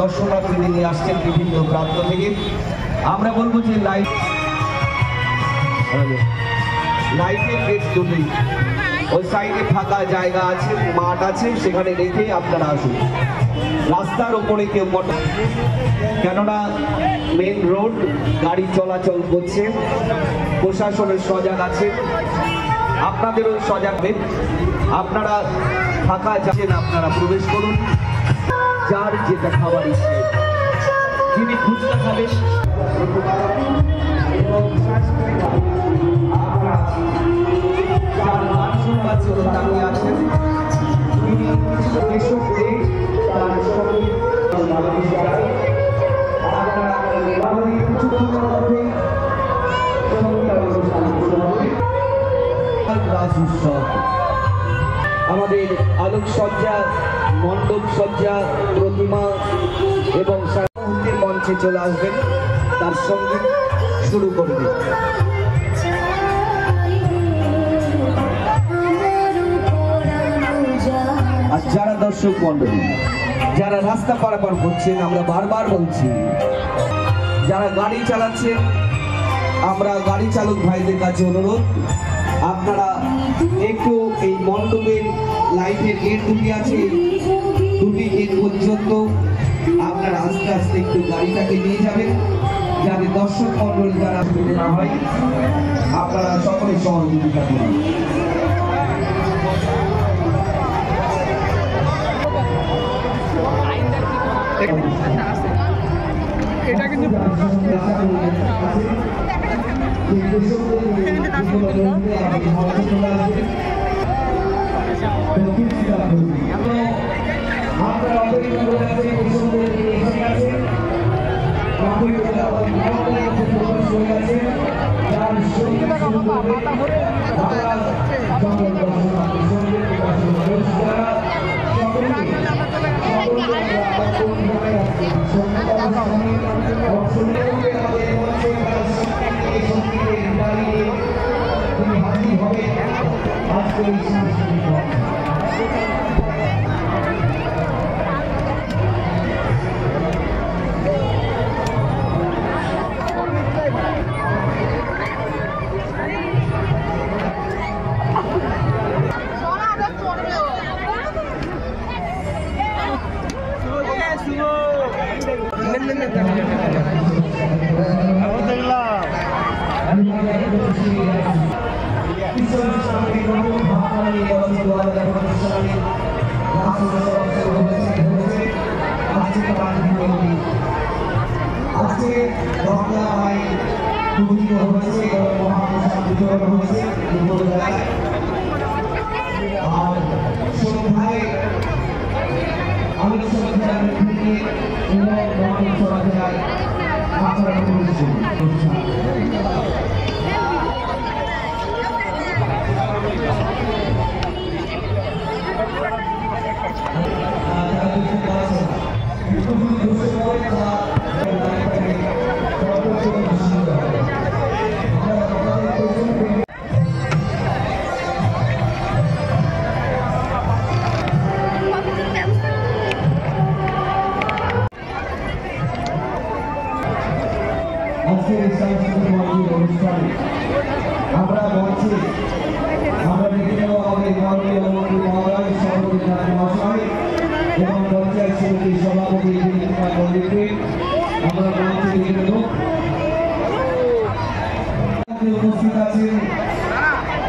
দর্শনার্থী নিয়ে আসছেন বিভিন্ন প্রান্ত থেকে। আমরা বলবো যে লাইটের গেট দুটি ওই সাইডে ফাঁকা জায়গা আছে, মাঠ আছে, সেখানে রেখে আপনারা আসুন। রাস্তার ওপরে কেউ কেননা মেন রোড, গাড়ি চলাচল করছে, প্রশাসনের সজাগ আছে, আপনাদেরও সজাগ। আপনারা ফাঁকা যাচ্ছেন, আপনারা প্রবেশ করুন। যার যেটা খাবার ইচ্ছে, যিনি ফুচকা খাবেন এবং যার মানসুন আছে দাঁড়িয়ে আছেন, তিনি কৃষকদের তার আমাদের আলোকসজ্জা, মণ্ডপ সজ্জা, প্রতিমা এবং মঞ্চে চলে আসবেন, তার সঙ্গীত শুরু করবে। আর যারা দর্শক মণ্ডলী, যারা রাস্তা পারাপার করছেন, আমরা বারবার বলছি, যারা গাড়ি চালাচ্ছেন, আমরা গাড়ি চালক ভাইদের কাছে অনুরোধ, আপনারা একটু এই মণ্ডপের লাইটের গেট দুটি আছে, দুটি গেট পর্যন্ত আপনারা আস্তে আস্তে একটু গাড়িটাকে নিয়ে যাবেন, যাতে দর্শক মণ্ডলী যারা না হয়, আপনারা সকলে সহযোগিতা করুন। এটা কিন্তু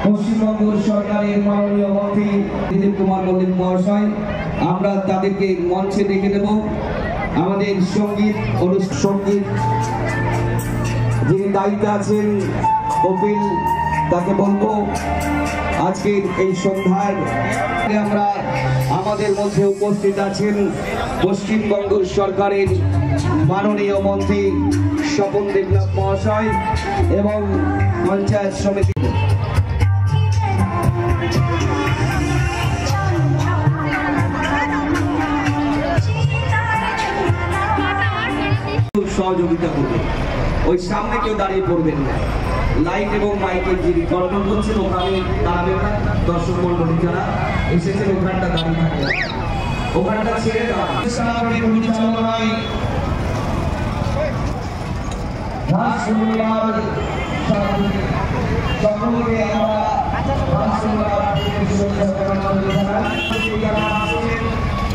পশ্চিমবঙ্গ সরকারের মাননীয় মন্ত্রী দিলীপ কুমার মল্লিক মহাশয়, আমরা তাদেরকে মঞ্চে ডেকে নেব। আমাদের সঙ্গীত যিনি দায়িত্বে আছেন কপিল, তাকে বলবো আজকের এই সন্ধ্যার আমরা আমাদের মধ্যে উপস্থিত আছেন পশ্চিমবঙ্গ সরকারের মাননীয় মন্ত্রী স্বপন দেবনাথ মহাশয় এবং পঞ্চায়েত সমিতি সহযোগিতা করবে। ওই সামনে কেউ দাঁড়িয়ে পড়বেন না, লাইট এবং মাইকের যিনি কন্ট্রোল করছেন ওখানে দাঁড়াবেন না। দর্শক মন্ডলী যারা এসেছেন ওখানটা দাঁড়িয়ে থাকে, ওখানটা ছেড়ে দাঁড়ান। পরিচালনায় রাসূলুল্লাহর সকলকে আমরা রাসূলুল্লাহর শুভেচ্ছা জানাই।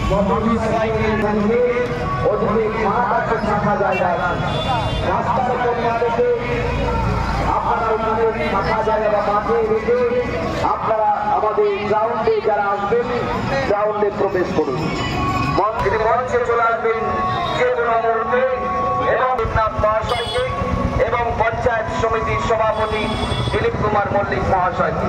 মোটরসাইকেল থেকে অধিক মাঠ আছে ফাঁকা জায়গা আছে, রাস্তার কোণে আপনারা ওখানে ফাঁকা জায়গা বা মাঠে রেখে আপনারা আমাদের গ্রাউন্ডে যারা আসবেন গ্রাউন্ডে প্রবেশ করুন। মঞ্চে চলে আসবেন যে কোনো মুহূর্তে এবং মহাশয়কে এবং পঞ্চায়েত সমিতির সভাপতি দিলীপ কুমার মল্লিক মহাশয়কে।